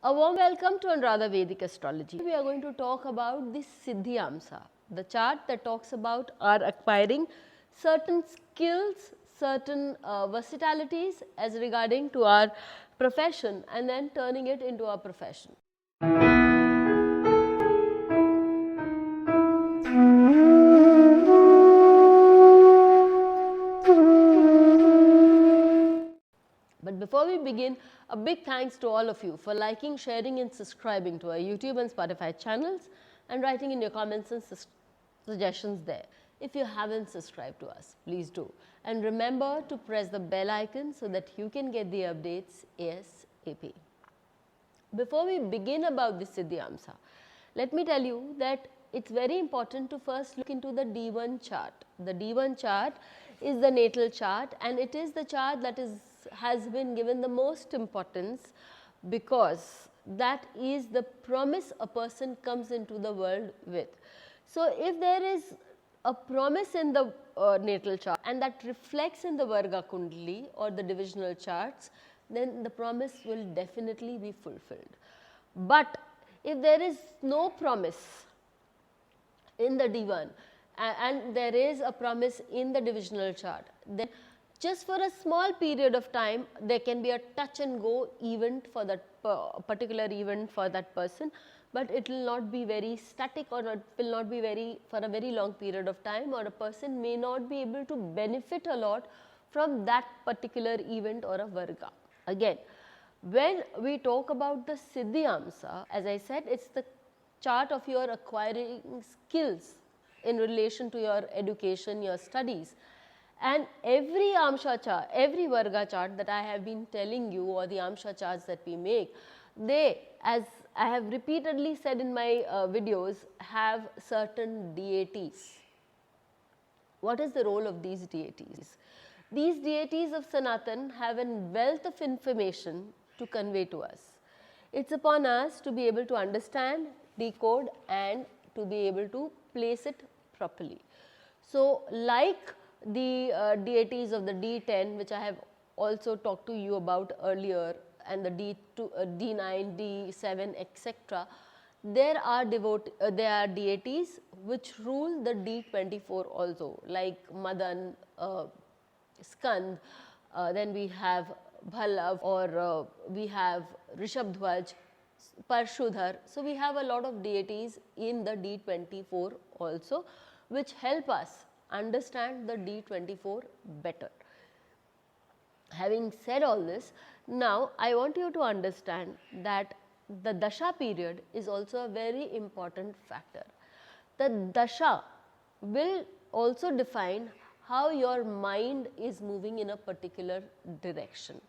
A warm welcome to Anuradha Vedic Astrology. We are going to talk about the Siddhamsha, the chart that talks about our acquiring certain skills, certain versatilities as regarding to our profession and then turning it into our profession. But before we begin, a big thanks to all of you for liking, sharing and subscribing to our YouTube and Spotify channels and writing in your comments and suggestions there. If you haven't subscribed to us, please do. And remember to press the bell icon so that you can get the updates ASAP. Before we begin about the Siddhamsha, let me tell you that it's very important to first look into the D1 chart. The D1 chart is the natal chart and it is the chart that has been given the most importance because that is the promise a person comes into the world with. So, if there is a promise in the natal chart and that reflects in the Varga Kundali or the divisional charts, then the promise will definitely be fulfilled. But if there is no promise in the D1 and there is a promise in the divisional chart, then just for a small period of time there can be a touch and go event for that particular event for that person, but it will not be very static or it will not be for a very long period of time, or a person may not be able to benefit a lot from that particular event or a Varga. Again, when we talk about the Siddhamsha, as I said, it's the chart of your acquiring skills in relation to your education, your studies. And every Amsha chart, every Varga chart that I have been telling you, or the Amsha charts that we make, they, as I have repeatedly said in my videos, have certain deities. What is the role of these deities? These deities of Sanatan have a wealth of information to convey to us. It's upon us to be able to understand, decode and to be able to place it properly. So, like the deities of the D10, which I have also talked to you about earlier, and the D9, D7, etc. There are deities which rule the D24 also, like Madan, Skand, then we have Bhallav, or we have Rishabdhwaj, Parshudhar. So, we have a lot of deities in the D24 also, which help us understand the D24 better. Having said all this, now I want you to understand that the Dasha period is also a very important factor. The Dasha will also define how your mind is moving in a particular direction.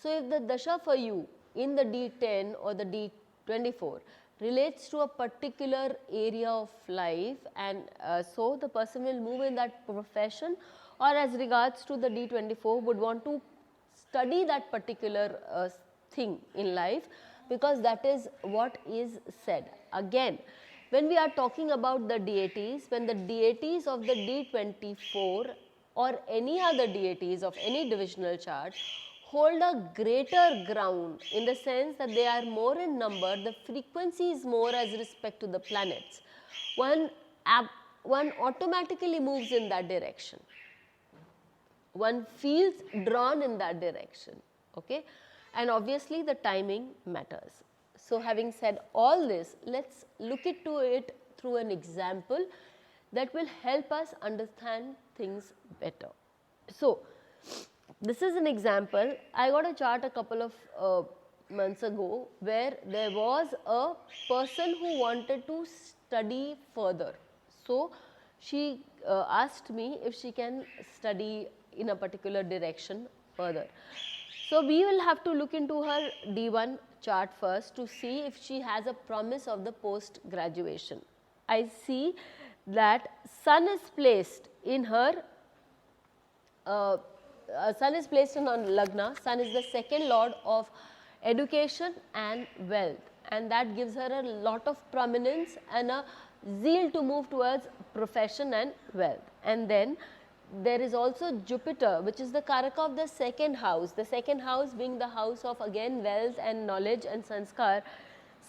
So, if the Dasha for you in the D10 or the D24 relates to a particular area of life, and so the person will move in that profession, or as regards to the D24 would want to study that particular thing in life, because that is what is said. Again, when we are talking about the deities, when the deities of the D24 or any other deities of any divisional chart hold a greater ground, in the sense that they are more in number, the frequency is more as respect to the planets, one automatically moves in that direction, one feels drawn in that direction, okay? And obviously the timing matters. So, having said all this, let's look into it through an example that will help us understand things better. So, this is an example. I got a chart a couple of months ago where there was a person who wanted to study further. So, she asked me if she can study in a particular direction further. So, we will have to look into her D1 chart first to see if she has a promise of the post graduation. I see that Sun is placed in her Sun is placed in on Lagna. Sun is the second lord of education and wealth, and that gives her a lot of prominence and a zeal to move towards profession and wealth. And then there is also Jupiter, which is the Karaka of the second house being the house of again wealth and knowledge and sanskar,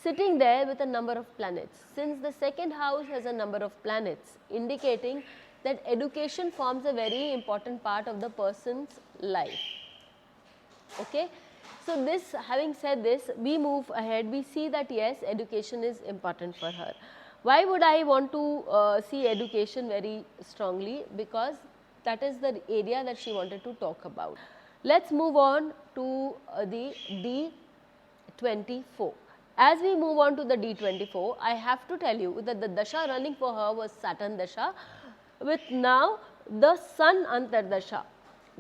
sitting there with a number of planets. Since the second house has a number of planets, indicating that education forms a very important part of the person's life. Okay. So, this having said this, we move ahead, we see that yes, education is important for her. Why would I want to see education very strongly? Because that is the area that she wanted to talk about. Let us move on to the D24. As we move on to the D24, I have to tell you that the Dasha running for her was Saturn Dasha, with now the Sun Antardasha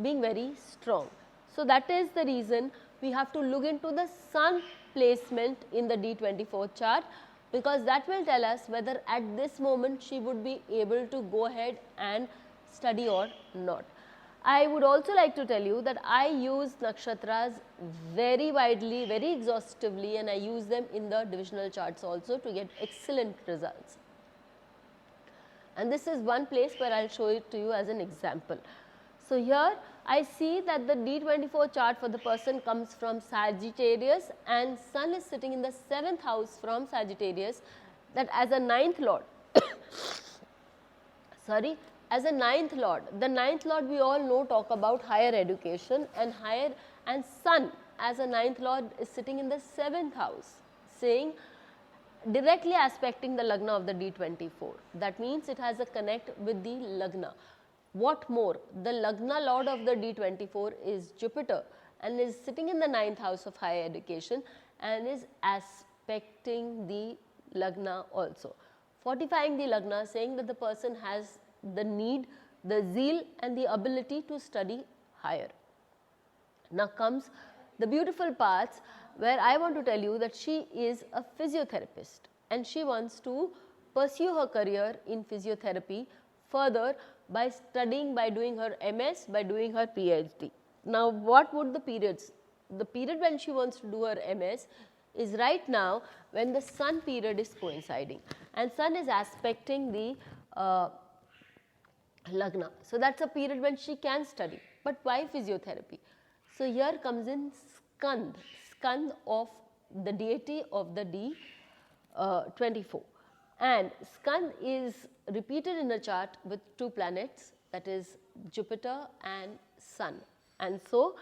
being very strong. So, that is the reason we have to look into the Sun placement in the D24 chart, because that will tell us whether at this moment she would be able to go ahead and study or not. I would also like to tell you that I use Nakshatras very widely, very exhaustively, and I use them in the divisional charts also to get excellent results. And this is one place where I will show it to you as an example. So, here I see that the D24 chart for the person comes from Sagittarius, and Sun is sitting in the 7th house from Sagittarius, that as a 9th lord, sorry, as a 9th lord. The 9th lord we all know talk about higher education, and Sun as a 9th lord is sitting in the 7th house, saying directly aspecting the Lagna of the D24. That means it has a connect with the Lagna. What more, the Lagna lord of the D24 is Jupiter and is sitting in the 9th house of higher education and is aspecting the Lagna also, fortifying the Lagna, saying that the person has the need, the zeal and the ability to study higher. Now comes the beautiful parts where I want to tell you that she is a physiotherapist and she wants to pursue her career in physiotherapy further by studying, by doing her MS, by doing her PhD. Now what would the periods? The period when she wants to do her MS is right now when the Sun period is coinciding, and Sun is aspecting the Lagna. So that is a period when she can study, but why physiotherapy? So here comes in Skand, Skand of the deity of the D24, and Skand is repeated in a chart with two planets, that is Jupiter and Sun. And so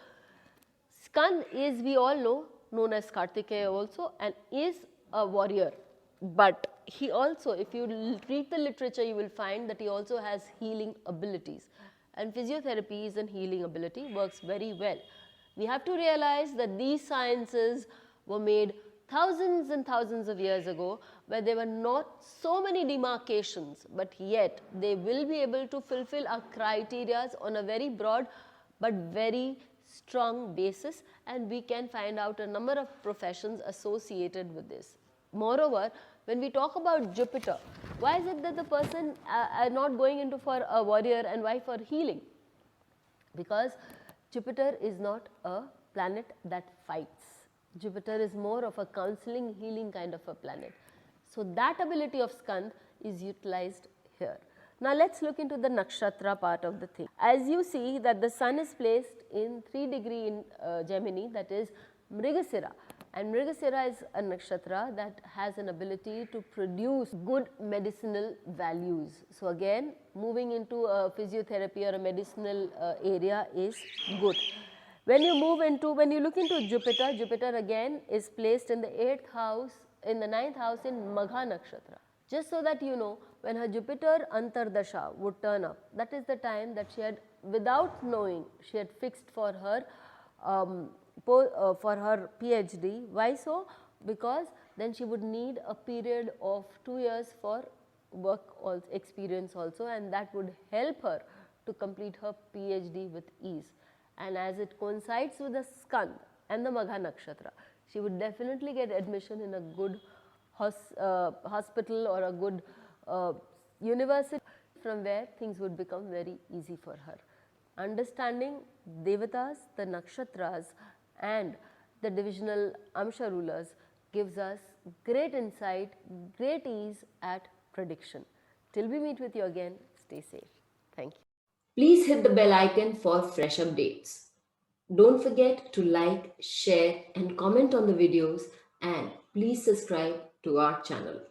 Skand is, we all know, known as Kartikeya also, and is a warrior, but he also, if you read the literature, you will find that he also has healing abilities, and physiotherapy is a healing ability, works very well. We have to realize that these sciences were made thousands and thousands of years ago, where there were not so many demarcations, but yet they will be able to fulfill our criteria on a very broad but very strong basis, and we can find out a number of professions associated with this. Moreover, when we talk about Jupiter, why is it that the person are not going into for a warrior and why for healing? Because Jupiter is not a planet that fights. Jupiter is more of a counseling, healing kind of a planet. So that ability of Skand is utilized here. Now let us look into the nakshatra part of the thing. As you see that the Sun is placed in 3 degree in Gemini, that is Mrigasira, and Mrigasira is a nakshatra that has an ability to produce good medicinal values. So again, moving into a physiotherapy or a medicinal area is good. When you move into, when you look into Jupiter, Jupiter again is placed in the 8th house, in the 9th house in Magha nakshatra. Just so that you know, when her Jupiter Antardasha would turn up, that is the time that she had, without knowing, she had fixed for her PhD. Why so? Because then she would need a period of 2 years for work experience also, and that would help her to complete her PhD with ease. And as it coincides with the Skand and the Magha nakshatra, she would definitely get admission in a good hospital or a good university, from where things would become very easy for her. Understanding Devatas, the Nakshatras and the divisional Amsha rulers gives us great insight, great ease at prediction. Till we meet with you again, stay safe. Thank you. Please hit the bell icon for fresh updates. Don't forget to like, share and comment on the videos, and please subscribe to our channel.